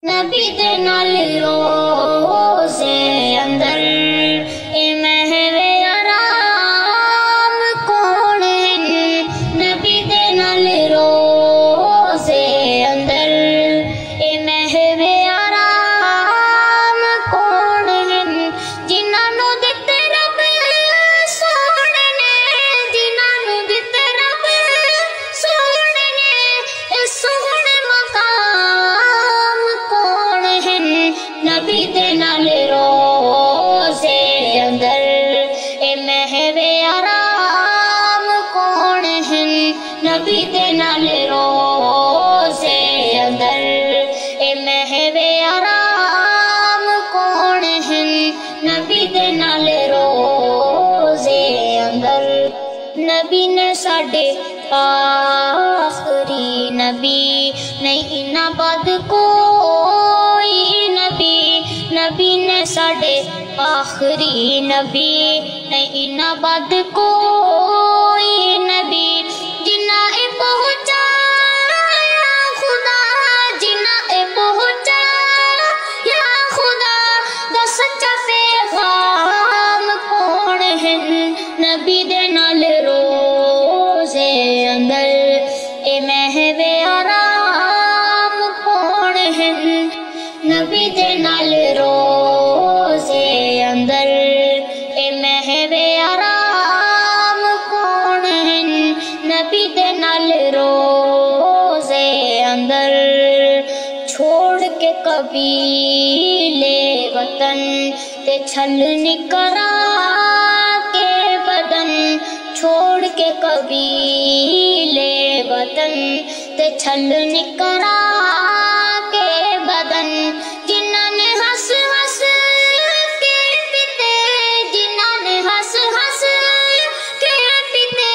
نبی دے نال روزے اندر اے مہوے آرام کون ہیں نبی دے نال روزے اندر اے مہوے آرام کون ہیں جنہاں نوں دتے رب سونے نے جنہاں نوں دتے رب سونے نے اے سونے مقام کون ہیں نبی دے نال روزے اندر اے مہوے آرام کون ہیں نبی دے نال روزے اندر اے مہوے آرام کون ہیں نبی دے نال روزے اندر نبی نے ساڈے آخری نبی نہیں انہاں بعد کوئی نبی نے ساڈے آخری نبی نہیں انہاں بعد کوئی نبی جنہاں اے پہنچا یا خدا جنہاں اے پہنچا یا خدا دا سچا پیغام کون ہیں نبی دے نال روزے اندر اے مہوے آرام کون ہیں نبی دے نال روزے اندر اے مہوے آرام کون ہیں نبی دے نال روزے اندر چھوڑ کے قبیلے وطن تے چھلنی کرا کے بدن چھوڑ کے قبیلے وطن تے چھلنی کرا کے بدن جنہاں نے ہس ہس کے پیتے جنہاں نے ہس ہس کے پیتے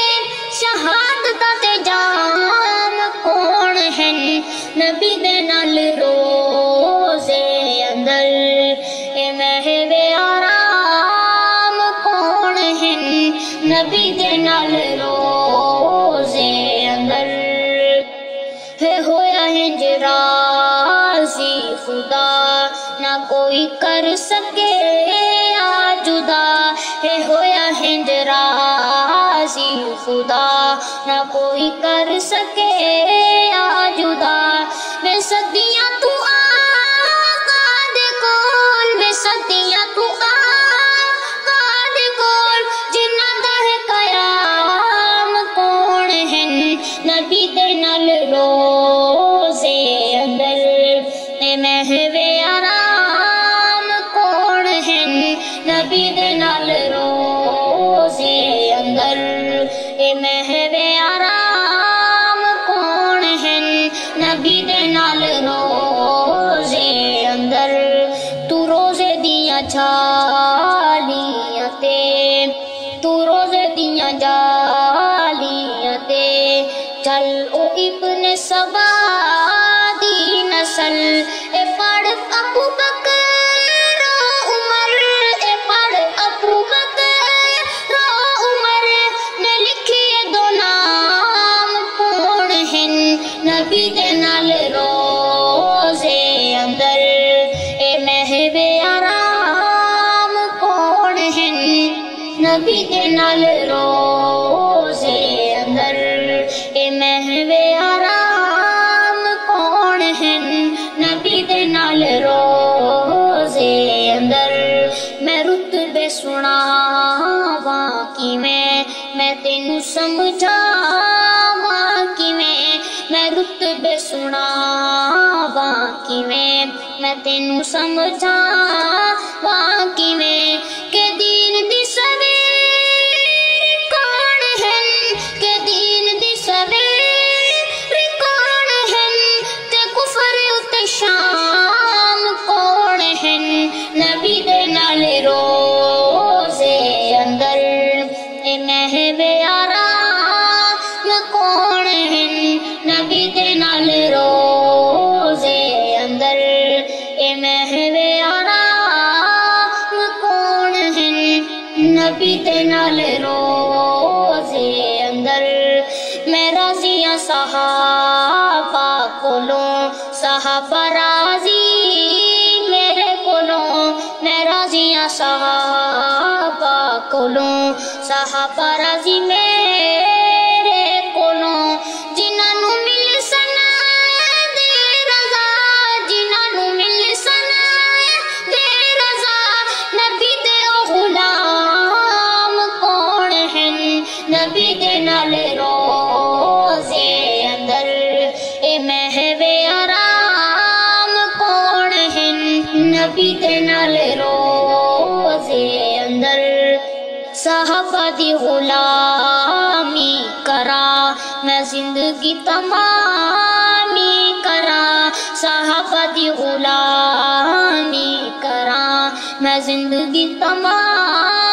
شہادت تے جام کون ہیں نبی دے نال روزے اندر اے مہوے آرام کون ہیں نبی دے نال روزے اندر ہے ہویا ہنج راضی خدا نہ کوئی کر سکے جدا ہے ہویا ہنج راضی خدا نہ کوئی کر سکے جدا میں صدیاں تو آقا دے کول میں صدیاں تو آقا دے کول جنہاں دا ہے قیام کون ہیں نبی دے نال روزے اندر اے مہوے آرام کون ہیں نبی دے نال روزے اندر اے مہوے آرام کون ہیں نبی دے نال روزے اندر تو روزے دیاں جالیاں تے تو روزے دیاں جالیاں تے چل او ابن سبا دی نسل اے پڑھ ابو بکر عمر اے پڑھ ابو بکر عمر نے لکھے دو نام کون ہیں نبی دے نال روزے اندر اے مہوے آرام کون ہیں نبی دے نال روزے اندر اے مہوے آرام کون ہیں نبی دے نال روزے اندر میں رتبے سناواں میں تینوں سمجھاواں میں رتبے سناواں میں تینوں سمجھاواں کہ دین دی سویر کون ہیں کہ دین دی سویر کون ہیں تے کفر اتے شام کون ہیں نبی دے نال روزے اندر اے مہوے آرام کون ہیں نبی دے نال روزے اندر اے مہوے آرام کون ہیں نبی دے نال روزے اندر میں راضیاں صحابہ کولوں صحابہ راضی سونیا صحابہ کولوں صحابہ راضی میرے کولوں جنہاں نوں مل سنا دے رضا جنہاں نوں مل سنا دے رضا نبی دے غلام کون ہیں نبی دے نال روزے اندر اے محو آرام کون ہیں نبی دے نال روزے اندر صحابہ دی غلامی کرا میں زندگی تمامی کرا صحابہ دی غلامی کرا میں زندگی تمامی